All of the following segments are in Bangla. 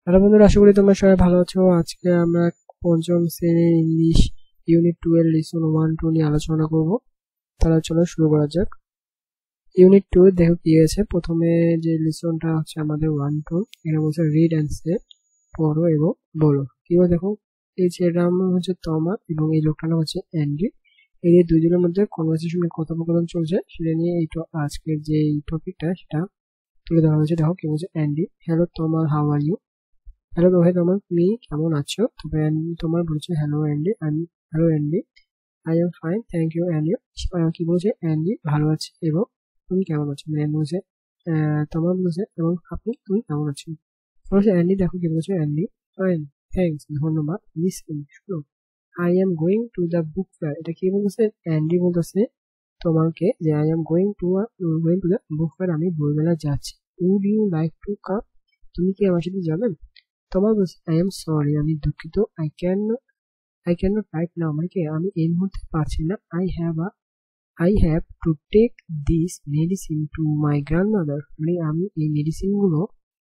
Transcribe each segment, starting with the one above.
হ্যালো বন্ধুরা, আশা করি তোমরা সবাই ভালো আছো। আজকে আমরা পঞ্চম শ্রেণীর ইংলিশ ইউনিট 2 এর লেসন 1-2 নিয়ে আলোচনা করব। তাহলে চলো শুরু করা যাক। ইউনিট 2 দেখো কি আছে। প্রথমে যে লেসনটা হচ্ছে আমাদের 1-2, এর মধ্যে রিড অ্যান্ড সে, পড়ো এবং বলো। কিভাবে দেখো, এই ছেলেটার নাম হচ্ছে তমা এবং এই লোকটার নাম হচ্ছে অ্যান্ড্রি। এই দুজনের মধ্যে কনভারসেশনে কথোপকথন চলছে, সেটা নিয়ে এই আজকের যে টপিকটা সেটা তুলে ধরা হয়েছে। দেখো কি বলছে, Andy, hello Toma, how are you? Hello Rohit, আমার তুমি কেমন আছো? তবে তোমার বলছে হ্যালো অ্যান্ডি, আমি hello Andy, I am fine thank you and you. কি বলছে, অ্যান্ডি ভালো আছে এবং তুমি কেমন আছো? মানে বলছে তোমার বলছে এবং আপনি তুমি কেমন আছো? বলছে অ্যান্ডি, দেখো কি বলছে, অ্যান্ডি ফাইন থ্যাংকস, ধন্যবাদ, লিসেন শুনো, I am going to the book fair. এটা কি বলতেছে? অ্যান্ডি বলতেছে তোমাকে যে I am going to the book fair, আমি বইমেলায় যাচ্ছি। Would you like to come? তুমি কি আমার সাথে যাবেন? তোমার বলছে আই এম সরি, আমি দুঃখিত, I can not right now, মানে কি আমি এই মুহূর্তে পারছি না। I have to take this medicine to my grandmother, মানে আমি এই মেডিসিন গুলো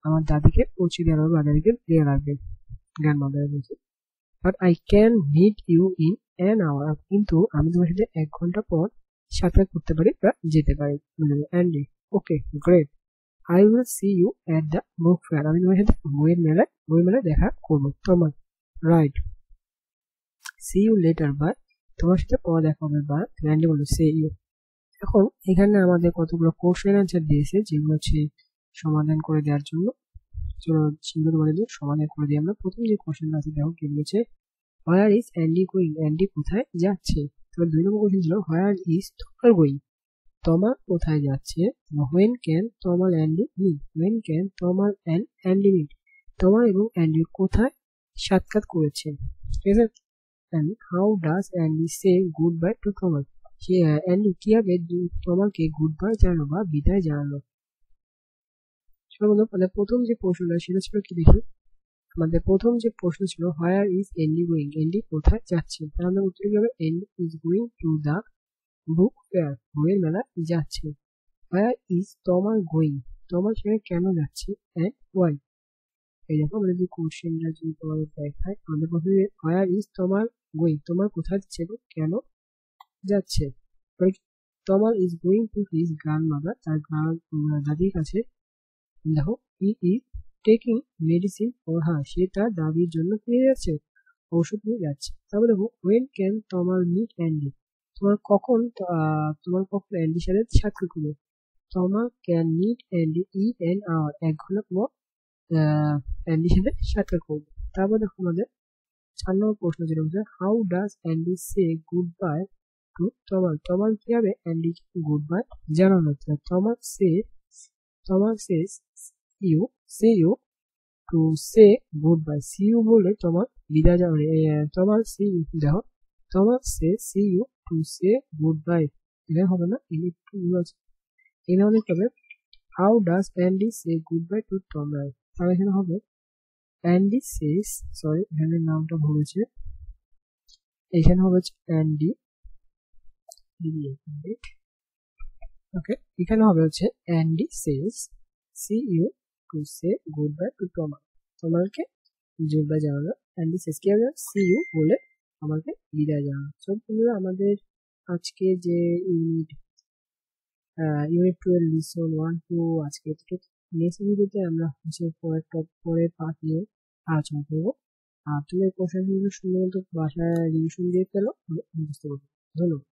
আমার দাদিকে পৌঁছে দেওয়ার হবে, বা দাদিকে দিয়ে রাখবেন, গ্র্যান্ডমাদার বলছে। But I can meet you in an hour, কিন্তু আমি তোমার সাথে 1 ঘন্টা পর সাক্ষাৎ করতে পারি বা যেতে পারি। Andy, okay great, I will see you at the book fair, আমি তোমার সাথে বই মেলায় দেখা করবো। তোমার right, see you later, bye, তোমার সাথে পরে দেখা হবে, বা র্যান্ডি বললো সে ইউ। এখন এখানে আমাদের কতগুলো কোশ্চেন অ্যান্সার দিয়েছে, যেগুলো হচ্ছে সমাধান করে দেওয়ার জন্য। চলো সেগুলো বলে দিই, সমাধান করে দিই আমরা। প্রথম যে কোশ্চেনটা আছে, দেখো কি বলেছে, where is Andy going, Andy কোথায় যাচ্ছে? তাহলে 2 নম্বর কোশ্চেন ছিল, হোয়ার ইজ তোমার গোয়িং, তমা কোথায় যাচ্ছে? When can Tomal Andy meet, when can Tomal and Andy meet, Toma এবং অ্যান্ডি কোথায় সাক্ষাৎ করেছেন? ঠিক আছে। And how does Andy say good bye to Toma, সে অ্যান্ডি কিভাবে তোমাকে গুড বাই জানালো বা বিদায় জানালো? সর্বপ্রথম মানে প্রথম যে প্রশ্নটা সেটা ছিল কি দেখি, আমাদের প্রথম যে প্রশ্ন ছিল where is Andy going, Andy কোথায় যাচ্ছে? তাহলে আমাদের উত্তর কি হবে, Andy is going to the book fair, বইয়ের মেলা যাচ্ছে। হোয়ার ইজ তমা গোয়িং, তমা সেখানে কেন যাচ্ছে? And why. এই দেখো আমাদের যে কোশ্চেনটা যদি তোমাদের দেখায়, আমাদের প্রথমে হোয়ার ইজ তমার গোয়িং, তোমার কোথায় যাচ্ছে এবং কেন যাচ্ছে? Tamal is going to his grandmother, তার দাদির কাছে। দেখো, he is taking medicine for her, সে তার দাদির জন্য ফিরে যাচ্ছে, ওষুধ নিয়ে যাচ্ছে। তারপর দেখো, ওয়েন ক্যান তমার মিট অ্যান্ডি, তোমার কখন অ্যান্ডির সাথে সাক্ষাৎ করবে? Toma can meet Andy in an hour, 1 ঘন্টা পর অ্যান্ডির সাথে সাক্ষাৎ করবে। তারপর দেখো আমাদের 4 নম্বর প্রশ্ন যেটা হচ্ছে, how does Andy say good bye to Tamal, Tamal কিভাবে অ্যান্ডিকে গুড বাই জানানো? Tamal you say you to say good bye, see you বলে তোমার বিদায় জানানো। তমাল সি ইউ, দেখো Tamal see you to say good bye, এটা হবে না, এখানে অনেক হবে how does Andy say good bye to Tamal, তাহলে এখানে হবে অ্যান্ডি সেস, সরি এখানে নামটা ভুল হয়েছে, এখানে হবে অ্যান্ডি, ওকে, এখানে হবে হচ্ছে Andy says see you to say good bye to Tamal, তোমাকে গুড বাই জানালো। অ্যান্ডি সেস কি হবে, সি ইউ বলে আমাকে বিদায় জানালো। সব বন্ধুরা, আমাদের আজকে যে ইউনিট 2 এর লেসন 1-2 আজকে এতটুকু। নেক্সট ভিডিওতে আমরা হচ্ছে পরের পার্ট নিয়ে আলোচনা করবো। আর তুমি এই কোশ্চেনগুলো সুন্দর মতো বাসায় রিভিশন দিয়ে ফেলো, বুঝতে পারবো। ধন্যবাদ।